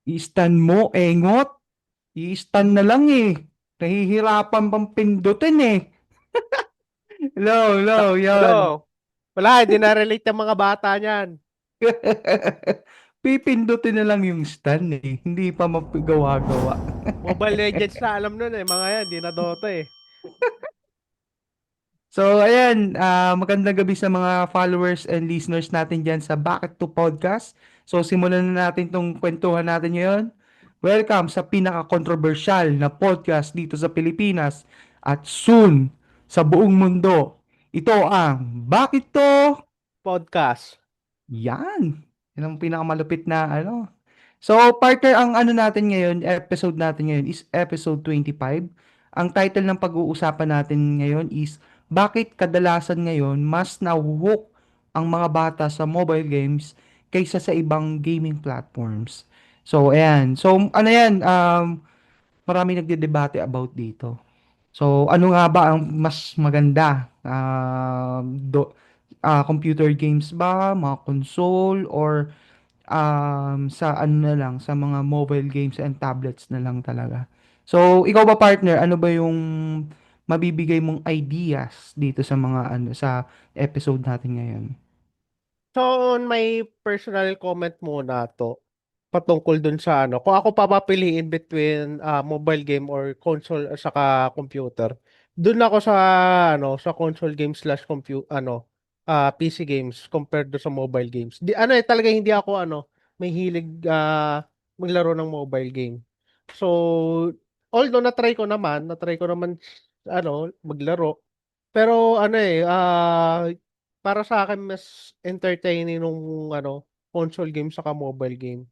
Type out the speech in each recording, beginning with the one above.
I-stan mo, engot. I-stan na lang eh. Nahihirapan pang pindutin eh. Hello, hello, yan. Hello? Wala, hindi na-relate ang mga bata niyan. Pipindutin na lang yung stan eh. Hindi pa mapigawa-gawa. Mobile Legends na alam nun eh. Mga yan, di na Dota eh. So, ayan, magandang gabi sa mga followers and listeners natin dyan sa Bakit to Podcast. So, simulan na natin tong kwentuhan natin ngayon. Welcome sa pinaka-controversial na podcast dito sa Pilipinas at soon sa buong mundo. Ito ang Bakit to? Podcast. Yan. Yan ang pinakamalupit na ano. So, partner, ang ano natin ngayon, episode natin ngayon is episode 25. Ang title ng pag-uusapan natin ngayon is bakit kadalasan ngayon mas nahuhook ang mga bata sa mobile games kaysa sa ibang gaming platforms. So, ayan. So, ano yan, marami nagdedebate about dito. So, ano nga ba ang mas maganda? Computer games ba, mga console, or sa ano na lang, sa mga mobile games and tablets na lang talaga. So, ikaw ba partner, ano ba yung mabibigay mong ideas dito sa mga ano sa episode natin ngayon? So, on my personal comment muna to, patungkol dun sa ano, kung ako papapiliin between mobile game or console at saka computer, dun ako sa sa console games slash PC games compared do sa mobile games. Di ano talaga hindi ako may hilig maglaro ng mobile game. So, although na-try ko naman maglaro, pero para sa akin mas entertaining nung console game saka mobile game.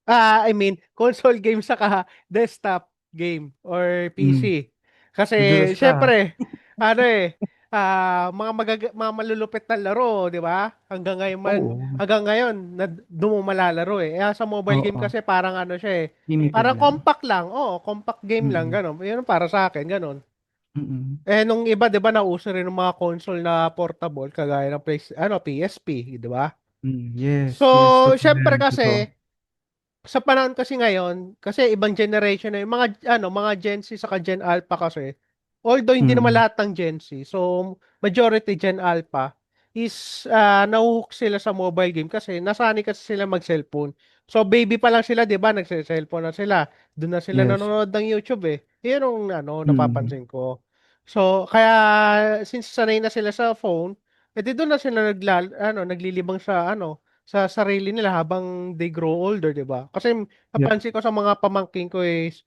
I mean, console game saka desktop game or Hmm, PC. Kasi nadulas ka. syempre, ano eh, mga malulupit na laro, 'di ba? Oo. Hanggang ngayon doon mo malalaro eh. Sa mobile game Oo. kasi parang siya eh, Limited parang lang. compact lang. Oh, compact game lang Mm. ganun. 'Yun ang para sa akin, ganun. Mm. Nung iba 'di ba nauso rin ng mga console na portable kagaya ng PSP, 'di ba? So, Yes, yes, syempre totoo. Totoo. kasi sa panahon kasi ngayon, kasi ibang generation na yung mga Gen Z saka Gen Alpha kasi. Although hindi naman Mm. lahat ng Gen Z, so majority Gen Alpha is nahuhook sila sa mobile game kasi nasanay kasi sila mag-cellphone. So baby pa lang sila, 'di ba? Nagse-cellphone na sila. Doon na sila Yes. nanonood ng YouTube eh. 'Yun ang Mm. napapansin ko. So kaya since sanay na sila sa phone, edi doon na sila naglilibang sa sarili nila habang they grow older, 'di ba? Kasi Yep. napansin ko sa mga pamangkin ko is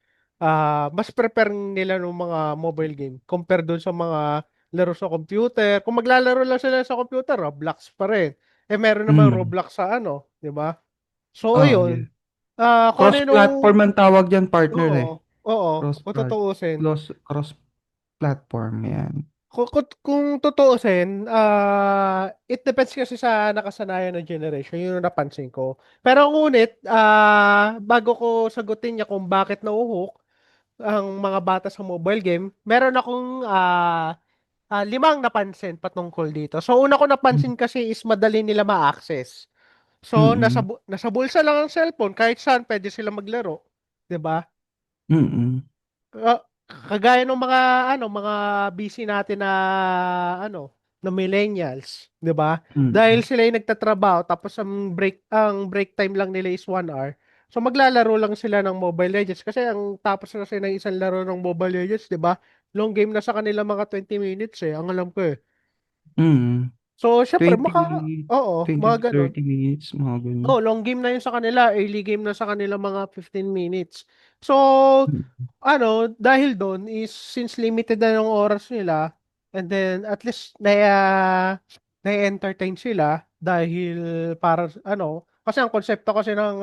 mas prepare nila ng mga mobile game compare doon sa mga laro sa computer. Kung maglalaro lang sila sa computer, Roblox pa rin. Meron naman Mm. Roblox sa 'di ba? So Oh, yeah. ayun, kung ano yung Cross-platform ang tawag diyan, partner oo, eh. oo, kung Cross-plat tutuusin. cross-platform, yan. Kung tutuusin, it depends kasi sa nakasanayan ng generation, yun yung napansin ko. Pero ngunit, bago ko sagutin niya kung bakit nauhook ang mga bata sa mobile game, meron akong limang napansin patungkol dito. So, una ko napansin kasi is madali nila ma-access. So, Mm. nasa bulsa lang ang cellphone, kahit saan pwede sila maglaro. 'Di ba? Mm. Ah, Kagaya ng mga busy natin na na millennials, 'di ba? Dahil Mm. sila ay nagtatrabaho tapos ang break time lang nila is 1 hour. So maglalaro lang sila ng Mobile Legends kasi ang tapos na kasi ng isang laro ng Mobile Legends, 'di ba? Long game na sa kanila mga 20 minutes eh, ang alam ko eh. Mm. So syempre 20, oo, 20 mga to ganun. 30 minutes, mga ganun. Oh, long game na yun sa kanila, early game na sa kanila mga 15 minutes. So, Mm. dahil doon is since limited na yung oras nila and then at least na-entertain sila dahil para kasi ang konsepto kasi ng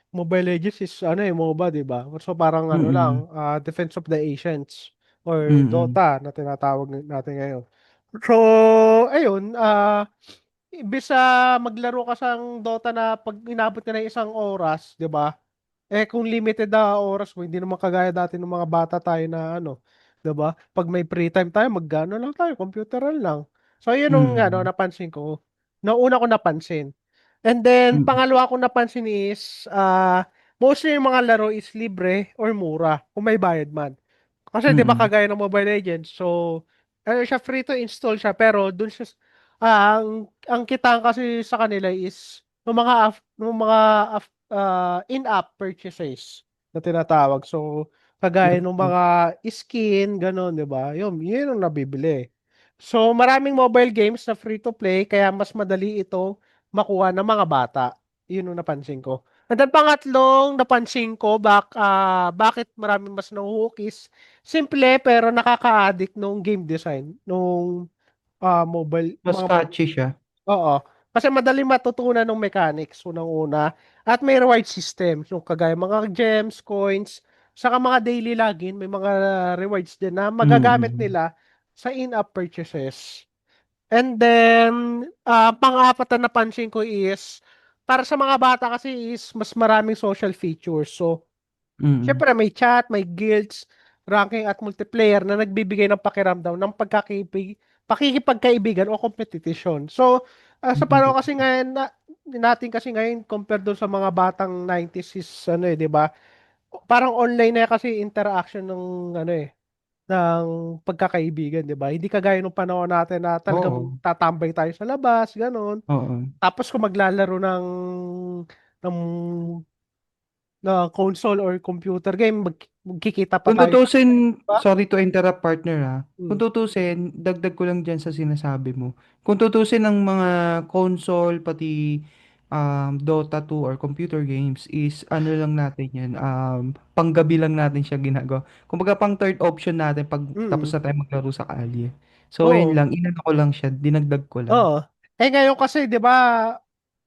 Mobile Legends is MOBA, 'di ba? So parang Mm. Defense of the Ancients or Mm. Dota na tinatawag natin ngayon. So, ayun, imbes sa maglaro ka sang Dota na pag inabot ka ng 1 oras, 'di ba? Kung limited na oras mo, hindi naman kagaya dati ng mga bata tayo na 'di ba? Pag may free time tayo, mag-ano lang tayo, computeran lang. So, yun ang Mm. napansin ko. Nauna ko napansin. And then, Mm. pangalawa ko napansin is, mostly yung mga laro is libre or mura kung may bayad man. Kasi 'di ba Mm. kagaya ng Mobile Legends, so ano siya free to install siya pero dun siya ang kitaan kasi sa kanila is in-app purchases na tinatawag. So kagaya ng True. mga skin gano'n, 'di ba? Yun ang nabibili. So maraming mobile games na free to play kaya mas madali ito makuha ng mga bata. Yun ang napansin ko. And then pangatlong napansin ko bakit maraming mas nahuhukis. Simple pero nakaka-addict nung game design nung mobile Mas mga catchy siya. oo. Kasi madali matutunan ng mechanics unang-una at may reward system yung kagaya mga gems, coins, saka mga daily login, may mga rewards din na magagamit Mm. nila sa in-app purchases. And then, pang-apat na napansin ko is, para sa mga bata kasi is mas maraming social features. So, Mm. syempre may chat, may guilds, ranking at multiplayer na nagbibigay ng pakiramdam ng pakikipagkaibigan o competition. So, sa panahon kasi Mm. ngayon natin kasi ngayon compare doon sa mga batang 90s is ano 'di ba? Parang online na kasi interaction ng ano ng pagkakaibigan, 'di ba? Hindi kagaya nung panahon natin na talagang Oo. tatambay tayo sa labas, gano'n. Oo. Tapos kung maglalaro ng console or computer game, magkikita pa Kung tayo sa tutusin, ba? sorry to interrupt partner ha. Kung Hmm. tutusin, dagdag ko lang dyan sa sinasabi mo. Kung tutusin ng mga console, pati Dota 2 or computer games is ano lang natin yan, panggabi lang natin siya ginagawa. Kumbaga pang third option natin pag tapos Mm. na tayo maglaro sa kalye. So ayun Oo. lang, inano ko lang siya, dinagdag ko lang. Oo. Ngayon kasi 'di ba,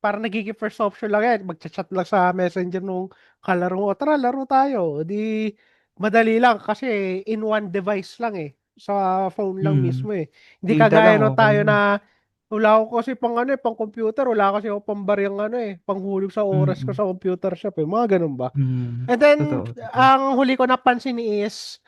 parang nagiging first option lang 'yan, magcha-chat lang sa Messenger nung kalaro mo, "Tara laro tayo." 'Di madali lang kasi in one device lang, sa phone lang Hmm. mismo, eh. Hindi Data kagaya lang, nung okay tayo na. na wala ako kasi pang ano, pang computer, wala kasi ako pambaryang ano, panghulog sa oras ko Mm. sa computer shop, mga gano'n ba. Mm. And then, Totoo, totoo. ang huli ko napansin is,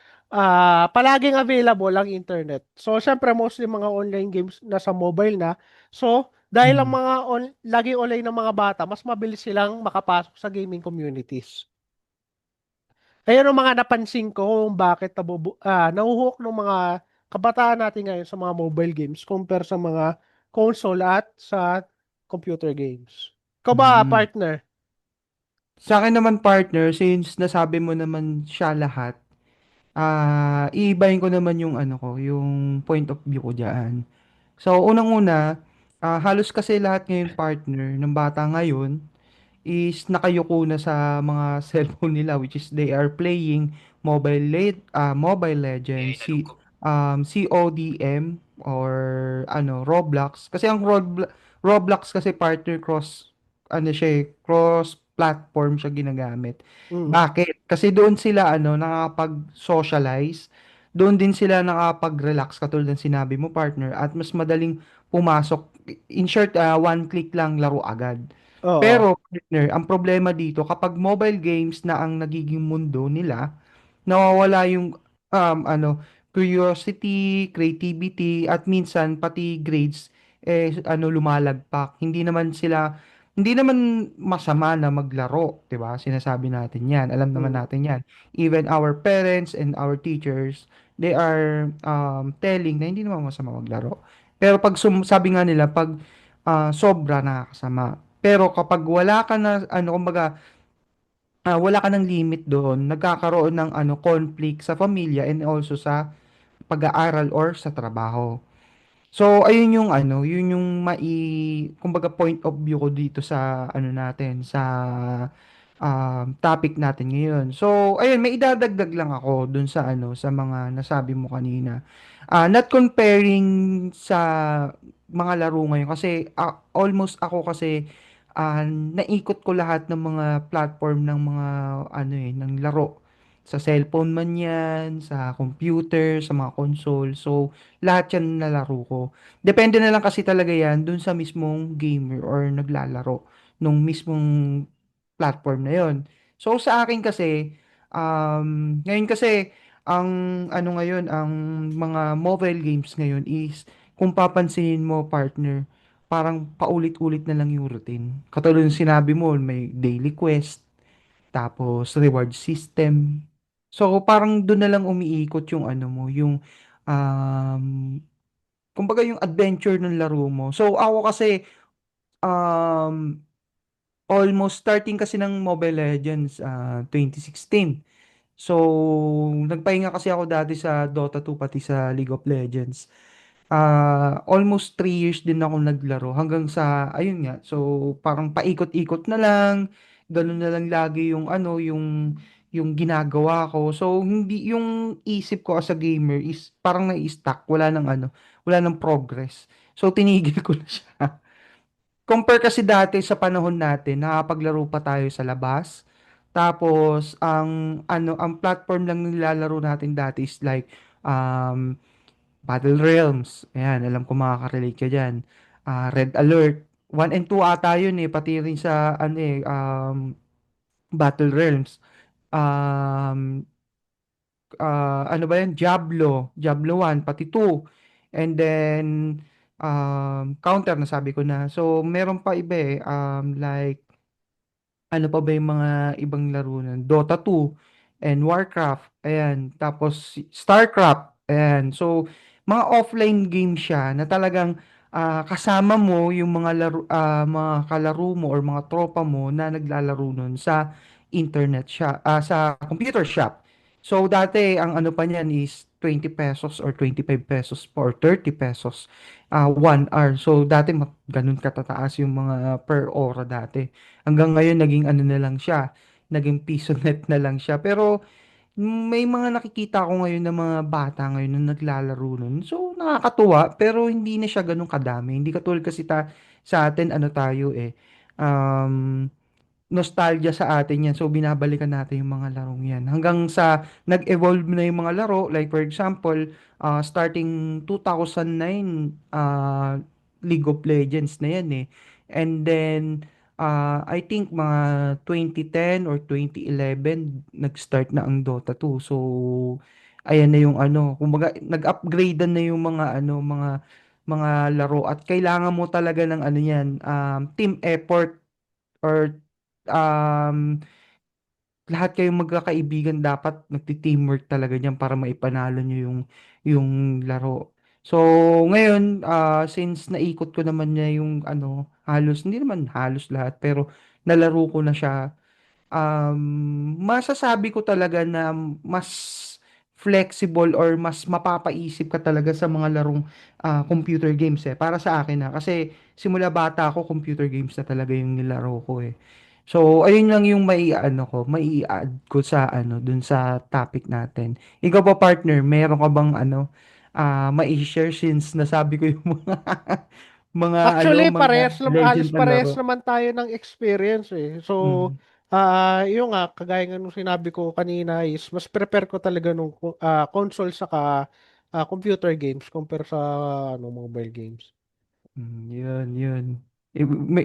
palaging available ang internet. So, siyempre mostly mga online games nasa mobile na. So, dahil ang Mm. laging online ng mga bata, mas mabilis silang makapasok sa gaming communities. Ayun ang mga napansin ko kung bakit nahuhook ng mga kabataan natin ngayon sa mga mobile games compare sa mga console at sa computer games. Ikaw ba, Mm. partner? Sa akin naman partner, since nasabi mo naman siya lahat, iibahin ko naman yung ano ko, yung point of view ko diyan. So, unang-una, halos kasi lahat ngayon partner ng bata ngayon is nakayuko na sa mga cellphone nila which is they are playing Mobile Legends, CODM or ano, Roblox. Kasi ang Roblox kasi partner ano siya, cross platform siya ginagamit. Mm. Bakit? Kasi doon sila ano nakapag-socialize, doon din sila nakapag-relax katulad ng sinabi mo partner at mas madaling pumasok. In short, one click lang laro agad. Oo. Pero, partner, ang problema dito, kapag mobile games na ang nagiging mundo nila, nawawala yung ano, curiosity, creativity, at minsan pati grades lumalagpak. Hindi naman masama na maglaro, 'di ba? Sinasabi natin 'yan. Alam naman Mm. natin 'yan. Even our parents and our teachers, they are telling na hindi naman masama maglaro. Pero sabi nga nila, pag sobra nakakasama. Pero kapag wala ka na ano kumbaga wala ka ng limit doon, nagkakaroon ng ano conflict sa pamilya and also sa pag-aaral or sa trabaho. So ayun yung ano, yun yung kumbaga point of view ko dito sa ano natin, sa topic natin ngayon. So ayun, may idadagdag lang ako dun sa ano, sa mga nasabi mo kanina. Not comparing sa mga laro ngayon kasi almost ako kasi naikot ko lahat ng mga platform ng mga ano ng laro. Sa cellphone man yan, sa computer, sa mga console. So, lahat yan nalaro ko. Depende na lang kasi talaga yan dun sa mismong gamer or naglalaro nung mismong platform na yon. So, sa akin kasi, ngayon kasi, ang ano ngayon, ang mga mobile games ngayon is, kung papansinin mo partner, parang paulit-ulit na lang yung routine. Katulad ng sinabi mo, may daily quest, tapos reward system. So parang doon na lang umiikot yung ano mo, yung um, kumbaga yung adventure ng laro mo. So ako kasi um, almost starting kasi ng Mobile Legends 2016. So nagpahinga kasi ako dati sa Dota 2 pati sa League of Legends. Almost 3 years din ako naglaro hanggang sa ayun nga. So parang paikot-ikot na lang, ganun na lang lagi yung ano, yung ginagawa ko. So hindi yung isip ko as a gamer is parang nai-stuck, wala nang ano, wala nang progress. So tinigil ko na siya. Compare kasi dati sa panahon natin, nakapaglaro pa tayo sa labas. Tapos ang ano, ang platform lang nilalaro natin dati is like um Battle Realms. Ayan, alam ko makaka-relate ka diyan. Red Alert. 1 and 2 ata yun eh, pati rin sa ano eh, Battle Realms. Um, ano ba yan? Diablo. Diablo 1, pati 2. And then, Counter, nasabi ko na. So, meron pa iba eh, like, ano pa ba yung mga ibang laro nun? Dota 2 and Warcraft. Ayan. Tapos Starcraft. Ayan. So, mga offline game siya na talagang kasama mo yung mga kalaro mo or mga tropa mo na naglalaro nun sa internet siya, sa computer shop. So, dati ang ano pa niyan is 20 pesos or 25 pesos pa or 30 pesos 1 hour. So, dati ganun katataas yung mga per ora dati. Hanggang ngayon naging ano na lang siya, naging piso net na lang siya. Pero may mga nakikita ko ngayon na mga bata ngayon na naglalaro nun. So nakakatuwa pero hindi na siya ganun kadami. Hindi katulad kasi sa atin ano tayo eh. Um, Nostalgia sa atin yan. So, binabalikan natin yung mga larong yan. Hanggang sa nag-evolve na yung mga laro. Like, for example, starting 2009, League of Legends na yan eh. And then, I think mga 2010 or 2011, nag-start na ang Dota 2. So, ayan na yung ano. Kumbaga, nag-upgrade na yung mga laro. At kailangan mo talaga ng ano yan, team effort or um, lahat kayong magkakaibigan dapat nagti-teamwork talaga diyan para maipanalo nyo yung laro. So, ngayon, since naikot ko naman niya yung ano, halos, hindi naman halos lahat, pero nalaro ko na siya, masasabi ko talaga na mas flexible or mas mapapaisip ka talaga sa mga larong computer games eh. Para sa akin na. Kasi simula bata ako, computer games na talaga yung nilaro ko eh. So, ayun lang yung ano ko, mai-add ko sa ano, dun sa topic natin. Ikaw ba partner, meron ka bang ano, mai-share since nasabi ko yung mga ano, Actually, mga legend halos na parehas laro. naman tayo ng experience eh. So, Mm, yung nga, kagaya nga nung sinabi ko kanina is, mas prepare ko talaga nung console saka computer games compare sa mobile games. yun, yun.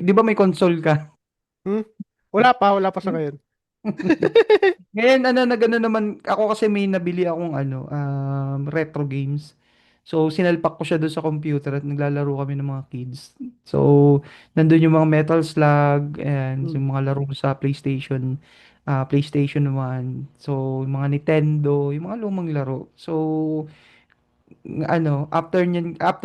Di ba may console ka? Hmm? Wala pa sa ngayon. Ngayon, ano, na gano'n naman, ako kasi may nabili akong ano, retro games. So, sinalpak ko siya doon sa computer at naglalaro kami ng mga kids. So, nandun yung mga Metal Slug, and Hmm. yung mga laro ko sa PlayStation 1. So, yung mga Nintendo, yung mga lumang laro. So, ano, after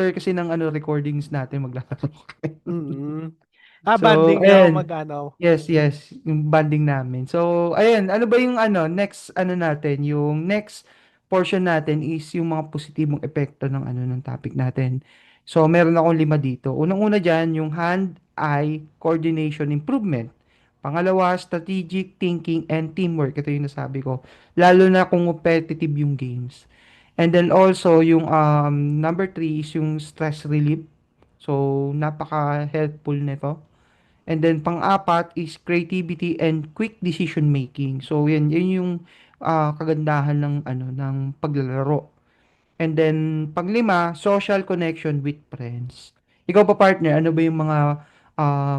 kasi ng ano, recordings natin, maglalaro kami. Mm. So, Banding niyo ayan. mag-ano. Yes, yes, yung banding namin. So, ayun, ano ba yung ano, next ano natin, yung next portion natin is yung mga positibong epekto ng ano ng topic natin. So, meron akong 5 dito. Unang-una diyan, yung hand-eye coordination improvement. Pangalawa, strategic thinking and teamwork. Ito yung nasabi ko. Lalo na kung competitive yung games. And then also, yung number 3 is yung stress relief. So, napaka-helpful nito. And then pang-apat is creativity and quick decision making. So yan yung kagandahan ng ano ng paglalaro. And then pang-5, social connection with friends. Ikaw pa partner, ano ba yung mga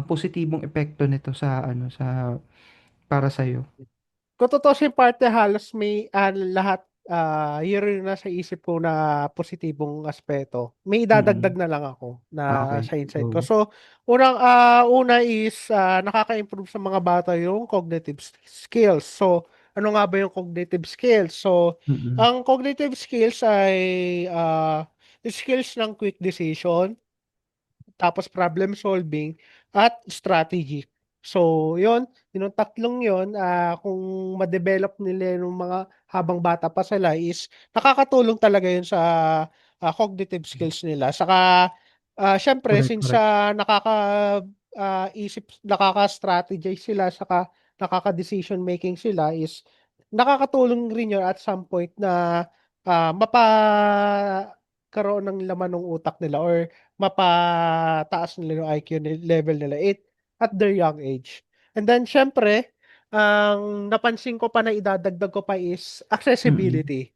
positibong epekto nito sa ano sa para sa iyo? Kung tutusin parte halos may lahat Yun rin yung nasa isip ko na positibong aspeto. May idadagdag Mm. na lang ako na Okay, sa insight ko. go. So, una is nakaka-improve sa mga bata yung cognitive skills. So, ano nga ba yung cognitive skills? So, Mm. ang cognitive skills ay skills ng quick decision, tapos problem solving at strategy. So, yun yung tatlong yun, kung ma-develop nila yung mga habang bata pa sila is nakakatulong talaga yun sa cognitive skills nila. Saka, syempre, Correct, since correct. nakaka-strategize sila, saka nakaka-decision making sila is nakakatulong rin yun at some point na mapakaroon ng laman ng utak nila or mapataas nila yung IQ level nila at their young age. And then, syempre, ang napansin ko pa na idadagdag ko pa is Mm. accessibility.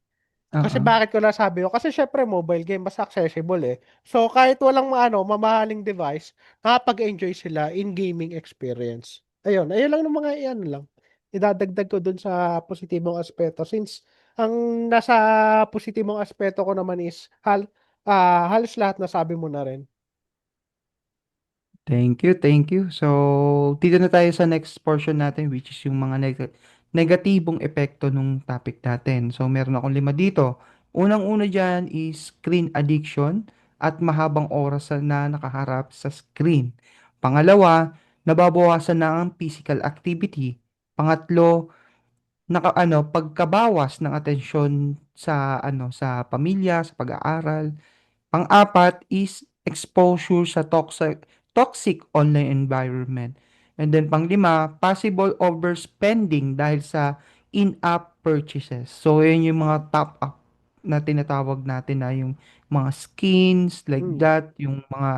Kasi Oo. bakit ko nasabi yun? Kasi syempre mobile game mas accessible eh. So kahit walang mamahaling device, nakapag-enjoy sila in gaming experience. Ayun lang ng mga iyan lang. Idadagdag ko dun sa positibong aspeto since ang nasa positibong aspeto ko naman is halos lahat nasabi mo na rin. Thank you, thank you. So, dito na tayo sa next portion natin which is yung mga negatibong epekto nung topic natin. So, meron akong 5 dito. Unang-una dyan is screen addiction at mahabang oras na nakaharap sa screen. Pangalawa, nababawasan na ang physical activity. Pangatlo, pagkabawas ng atensyon sa sa pamilya, sa pag-aaral. Pang-apat is exposure sa toxic online environment. And then pang-lima, possible overspending dahil sa in-app purchases. So, yun yung mga top up na tinatawag natin na yung mga skins like Mm. that, yung mga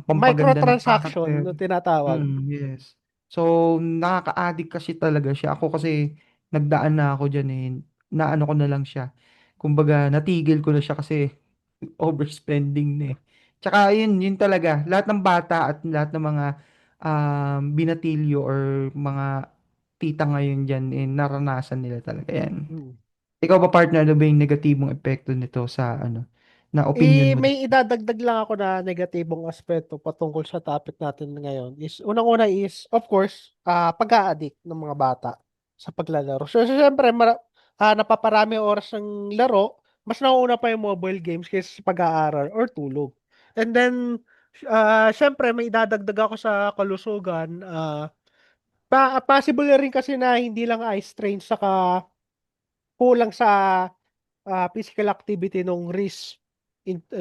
pampaganda ng Microtransaction karakter. no tinatawag. Yes. So, nakaka-addict kasi talaga siya. Ako kasi nagdaan na ako dyan eh. Naano ko na lang siya. Kumbaga, natigil ko na siya kasi overspending na eh. Tsaka yun talaga. Lahat ng bata at lahat ng mga binatilyo or mga tita ngayon dyan, eh, naranasan nila talaga yan. Mm. Ikaw ba partner, ano ba yung negatibong epekto nito sa na opinion mo May dito? idadagdag lang ako na negatibong aspeto patungkol sa topic natin ngayon is unang-una is of course pag-a-addict ng mga bata sa paglalaro. So syempre napaparami ang oras ng laro, mas nauuna pa yung mobile games kaysa sa pag-aaral or tulog. And then syempre may idadagdag ako sa kalusugan, possible na rin kasi na hindi lang eye strain saka kulang sa physical activity nung wrist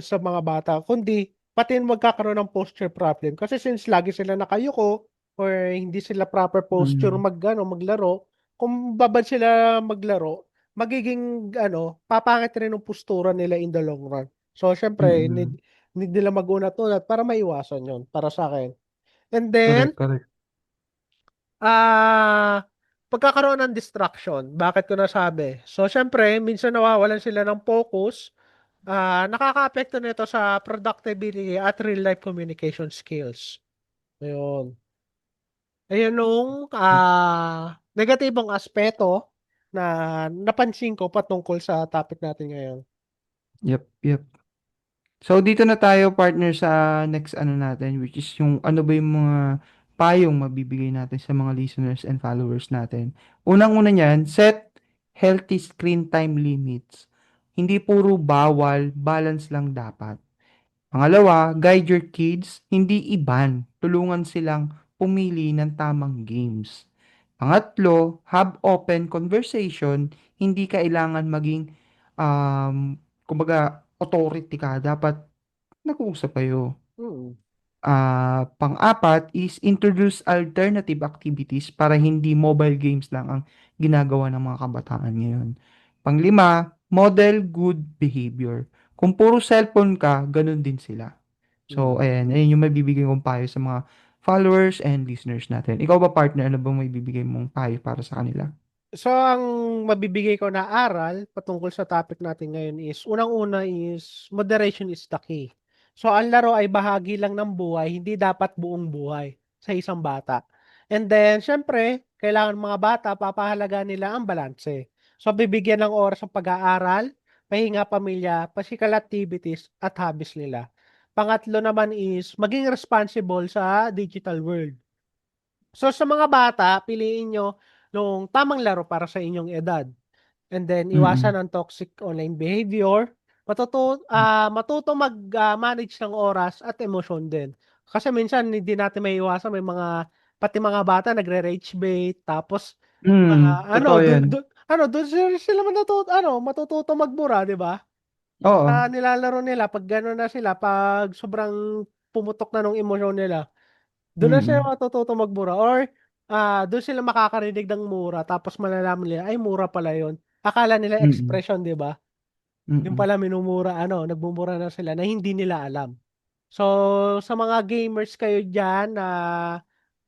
sa mga bata, kundi pati magkakaroon ng posture problem. Kasi since lagi sila nakayuko or hindi sila proper posture Mm, maglaro, kung babad sila maglaro, magiging papangit rin ang postura nila in the long run. So, syempre, mm. need nila mag-unat-unat para maiwasan yon para sa akin. And then, Correct, correct. Ah, pagkakaroon ng distraction. Bakit ko nasabi? So, syempre, minsan nawawalan sila ng focus. Nakakaapekto nito sa productivity at real-life communication skills. Ayun. Ayun nung negatibong aspeto na napansin ko patungkol sa topic natin ngayon. Yep, yep. So, dito na tayo partner sa next natin, which is yung ano ba yung mga payong mabibigay natin sa mga listeners and followers natin. Unang-una niyan, set healthy screen time limits. Hindi puro bawal, balance lang dapat. Pangalawa, guide your kids, hindi iban. Tulungan silang pumili ng tamang games. Pangatlo, have open conversation. Hindi kailangan maging, kumbaga, authority ka. Dapat nag-uusap kayo. Hmm. Pang-apat is introduce alternative activities para hindi mobile games lang ang ginagawa ng mga kabataan ngayon. Panglima, model good behavior. Kung puro cellphone ka, ganun din sila. So, Hmm. ayan yung mabibigay kong payo sa mga followers and listeners natin. Ikaw ba partner, ano bang maibibigay mong payo para sa kanila? So, ang mabibigay ko na aral patungkol sa topic natin ngayon is, unang-una is, moderation is the key. So, ang laro ay bahagi lang ng buhay, hindi dapat buong buhay sa isang bata. And then, syempre, kailangan mga bata, papahalaga nila ang balanse. So, bibigyan ng oras ang pag-aaral, pahinga pamilya, physical activities, at hobbies nila. Pangatlo naman is maging responsible sa digital world. So, sa mga bata, piliin nyo nung tamang laro para sa inyong edad. And then, Mm. iwasan ang toxic online behavior. Matuto mag-manage ng oras at emosyon din. Kasi minsan, hindi natin may iwasan. Pati mga bata nagre-rage bait. Tapos, Totoo yan. doon sila matututo magbura, di ba? Oo. Sa nilalaro nila, pag gano'n na sila, pag sobrang pumutok na nung emosyon nila, doon na sila Mm. matututo magbura or doon sila makakarinig ng mura tapos malalaman nila, ay mura pala yun. Akala nila Mm. expression, di ba? Yung Mm. pala nagmumura na sila na hindi nila alam. So, sa mga gamers kayo dyan na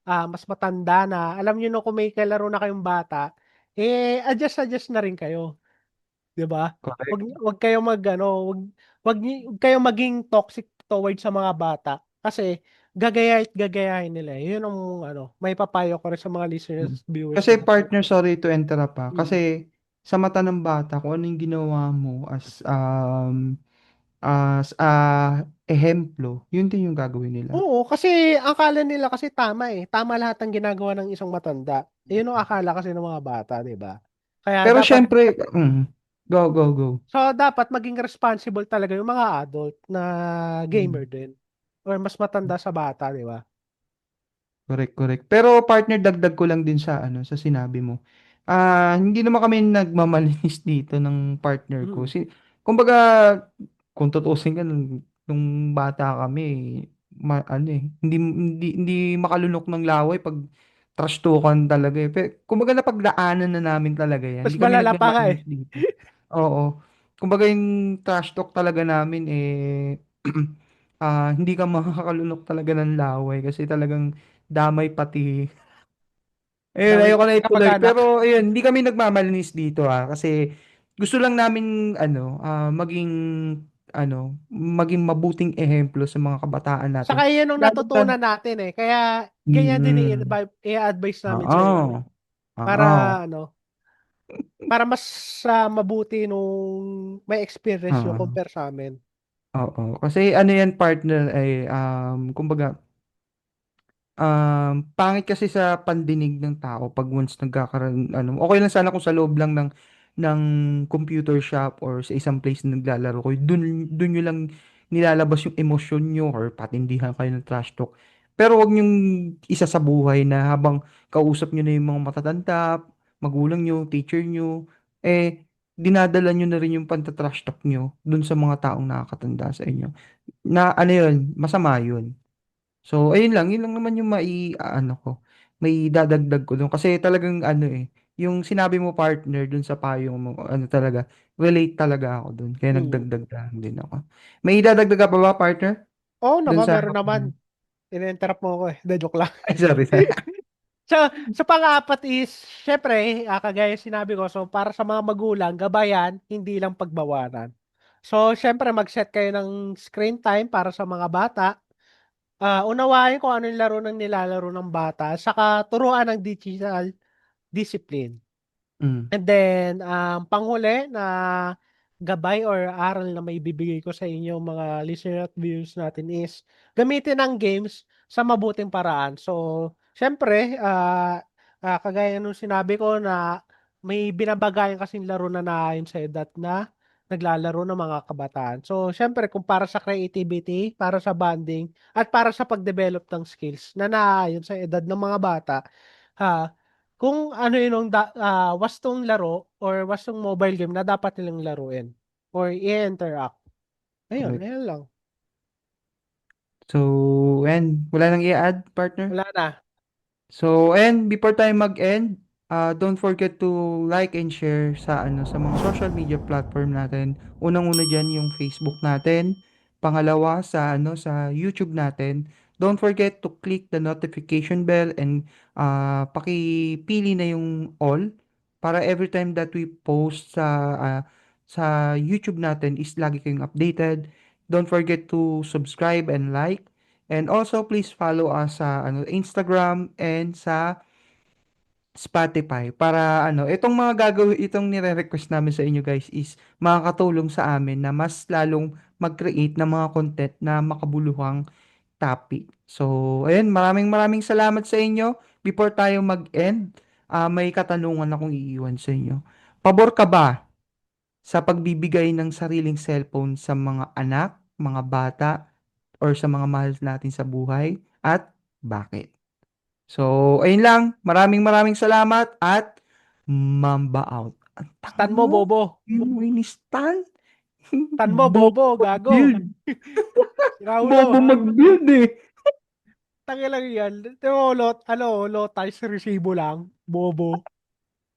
mas matanda na, alam niyo na kung may kalaro na kayong bata, adjust na rin kayo, 'di ba? Correct. Wag kayong wag kayong maging toxic towards sa mga bata kasi gagayahin nila. Yun ang maipapayo ko rin sa mga Mm. listeners, viewers Kasi natin. partner, sorry to interrupt ha. Mm. Kasi sa mata ng bata, kung ano yung ginawa mo as ehemplo, yun din yung gagawin nila. Oo, kasi akala nila kasi tama eh. Tama lahat ng ginagawa ng isang matanda. Yun ang akala kasi ng mga bata, 'di ba? Kaya Pero dapat syempre, go, go, go. dapat maging responsible talaga yung mga adult na gamer Mm. din or mas matanda sa bata, 'di ba? Correct, correct. Pero partner, dagdag ko lang din sa sa sinabi mo. Hindi naman kami nagmamalinis dito ng partner ko. Mm. Kumbaga, kung tutuusin ka nung bata kami, hindi makalunok ng laway pag trash talkan talaga eh. Kumbaga napagdaanan na namin talaga yan. Mas Hindi kami malala pa nga eh. nagmamalinis dito. Oo. Kumbaga yung trash talk talaga namin hindi ka makakalunok talaga ng laway kasi talagang damay pati. Ayun, Damay ayoko pati na ituloy. kamag-anak. Pero ayun, hindi kami nagmamalinis dito kasi gusto lang namin maging mabuting ehemplo sa mga kabataan natin. Saka yun ang Lalo na, natutunan natin eh. Kaya ganyan din mm, i-advise namin sa inyo oo, para oo, para mas mabuti nung may experience nyo oo, compare sa amin. oo. Kasi ano yan partner ay kumbaga pangit kasi sa pandinig ng tao pag once nagkakaroon okay lang sana kung sa loob lang ng computer shop or sa isang place na naglalaro kayo, dun nyo lang nilalabas yung emosyon nyo or patindihan kayo ng trash talk. Pero wag nyong isa sa buhay na habang kausap nyo na yung mga matatanda, magulang nyo, teacher nyo, dinadala nyo na rin yung pantatrash talk nyo dun sa mga taong nakakatanda sa inyo. Na ano yun, masama yun. So, ayun lang, yun lang naman yung may dadagdag ko dun. Kasi talagang yung sinabi mo partner dun sa payong mo, talaga, relate talaga ako dun. Kaya Mm. nagdagdag lang din ako. May dadagdag ka pa ba partner? Oo Dun naman, sa, meron naman. In-interrupt mo ako eh. De, joke lang. ay, sorry, sorry. Sa pang-apat is, syempre, kagaya sinabi ko, so para sa mga magulang, gabayan, hindi lang pagbawaran. So, syempre, mag-set kayo ng screen time para sa mga bata. Unawain kung ano yung laro ng nilalaro ng bata, saka turuan ng digital discipline. Mm, And then, panghuli na gabay or aral na maibibigay ko sa inyo mga listener at viewers natin is gamitin ang games sa mabuting paraan. So, syempre, kagaya nung sinabi ko na may binabagayan kasing laro na naayon sa edad na naglalaro ng mga kabataan. So, syempre, kung para sa creativity, para sa bonding, at para sa pag-develop ng skills na naayon sa edad ng mga bata, ha, kung ano yun wastong laro or wastong mobile game na dapat nilang laruin or i-interact. Ayun, correct. ayun lang. So, wala nang i-add, partner? Wala na. So, and before tayo mag-end, don't forget to like and share sa mga social media platform natin. Unang-una diyan yung Facebook natin, pangalawa sa YouTube natin. Don't forget to click the notification bell and pakipili na yung all para every time that we post sa YouTube natin is lagi kayong updated. Don't forget to subscribe and like. And also, please follow us sa Instagram and sa Spotify para ano, itong mga gagawin, itong nire-request namin sa inyo guys is makakatulong sa amin na mas lalong mag-create ng mga content na makabuluhang topic. So, ayun, maraming maraming salamat sa inyo. Before tayo mag-end, may katanungan akong iiwan sa inyo. Pabor ka ba sa pagbibigay ng sariling cellphone sa mga anak, mga bata, or sa mga mahal natin sa buhay? At bakit? So, ayun lang. Maraming maraming salamat at Mamba out. Ang tanga Stan mo, mo. bobo. Yung Winistan. Stan mo, Bobo bobo, gago. mag-build. Raulo, Bobo ha? mag-build eh. Tangin lang yan. Pero, low ties resibo lang. Bobo.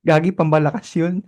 Gagi, pambalakas yun.